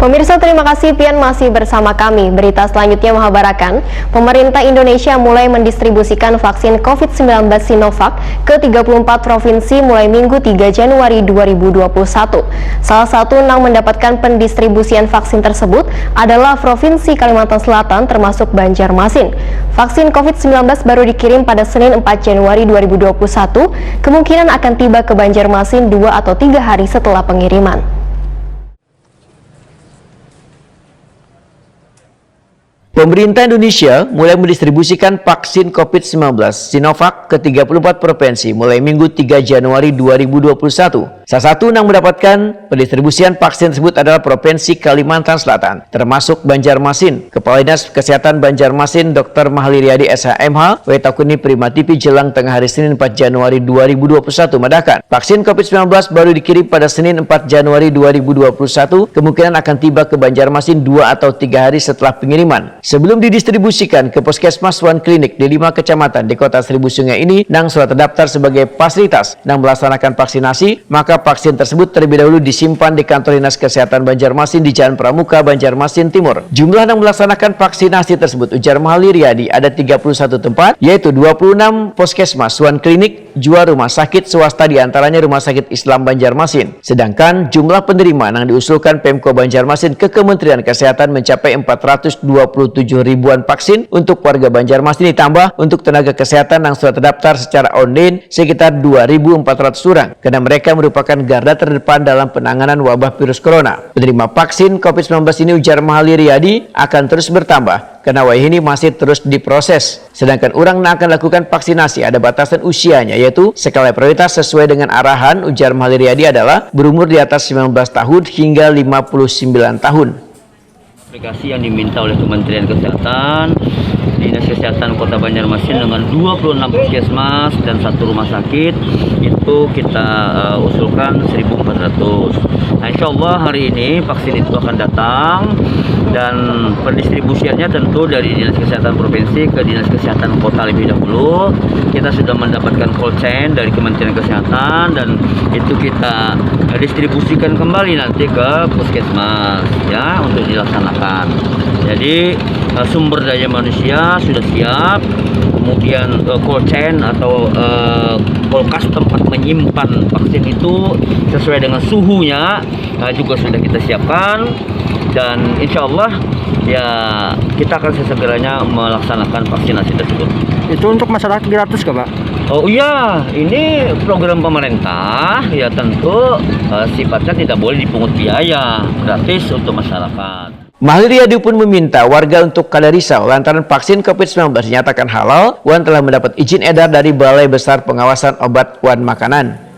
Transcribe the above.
Pemirsa, terima kasih Pian masih bersama kami. Berita selanjutnya mengabarkan, pemerintah Indonesia mulai mendistribusikan vaksin COVID-19 Sinovac ke 34 provinsi mulai Minggu 3 Januari 2021. Salah satu yang mendapatkan pendistribusian vaksin tersebut adalah Provinsi Kalimantan Selatan termasuk Banjarmasin. Vaksin COVID-19 baru dikirim pada Senin 4 Januari 2021, kemungkinan akan tiba ke Banjarmasin 2 atau 3 hari setelah pengiriman. Pemerintah Indonesia mulai mendistribusikan vaksin COVID-19 Sinovac ke 34 provinsi mulai Minggu 3 Januari 2021. Salah satu yang mendapatkan pendistribusian vaksin tersebut adalah Provinsi Kalimantan Selatan, termasuk Banjarmasin. Kepala Dinas Kesehatan Banjarmasin, Dr. Mahli Riyadi SHMH, Wetakuni Prima TV jelang tengah hari Senin 4 Januari 2021 mengatakan, vaksin COVID-19 baru dikirim pada Senin 4 Januari 2021, kemungkinan akan tiba ke Banjarmasin 2 atau 3 hari setelah pengiriman. Sebelum didistribusikan ke Puskesmas One Klinik di 5 kecamatan di Kota Seribu Sungai ini, yang sudah terdaftar sebagai fasilitas yang melaksanakan vaksinasi, maka vaksin tersebut terlebih dahulu disimpan di kantor Dinas Kesehatan Banjarmasin di Jalan Pramuka, Banjarmasin Timur. Jumlah yang melaksanakan vaksinasi tersebut, ujar Mahli Riyadi, ada 31 tempat, yaitu 26 Puskesmas One Klinik, 2 rumah sakit swasta diantaranya Rumah Sakit Islam Banjarmasin. Sedangkan jumlah penerima yang diusulkan Pemko Banjarmasin ke Kementerian Kesehatan mencapai 427 ribuan vaksin untuk warga Banjarmasin, ditambah untuk tenaga kesehatan yang sudah terdaftar secara online sekitar 2.400 orang, karena mereka merupakan garda terdepan dalam penanganan wabah virus corona. Penerima vaksin COVID-19 ini, ujar Mahli Riyadi, akan terus bertambah karena wabah ini masih terus diproses. Sedangkan orang yang akan lakukan vaksinasi ada batasan usianya, yaitu skala prioritas sesuai dengan arahan, ujar Mahli Riyadi, adalah berumur di atas 19 tahun hingga 59 tahun. Aplikasi yang diminta oleh Kementerian Kesehatan, Dinas Kesehatan Kota Banjarmasin dengan 26 puskesmas dan 1 rumah sakit itu kita usulkan 1.400. Nah, insya Allah hari ini vaksin itu akan datang dan pendistribusiannya tentu dari Dinas Kesehatan Provinsi ke Dinas Kesehatan Kota lebih dahulu. Kita sudah mendapatkan cold chain dari Kementerian Kesehatan dan itu kita distribusikan kembali nanti ke puskesmas ya untuk dilaksanakan. Jadi sumber daya manusia sudah siap, kemudian cold chain atau kulkas tempat menyimpan vaksin itu sesuai dengan suhunya juga sudah kita siapkan, dan insya Allah ya kita akan sesegeranya melaksanakan vaksinasi tersebut. Itu untuk masyarakat gratis kah, Pak? Oh iya, ini program pemerintah ya, tentu sifatnya tidak boleh dipungut biaya, gratis untuk masyarakat. Mahli Riyadi pun meminta warga untuk kada risau lantaran vaksin COVID-19 dinyatakan halal, Wan telah mendapat izin edar dari Balai Besar Pengawasan Obat Wan Makanan.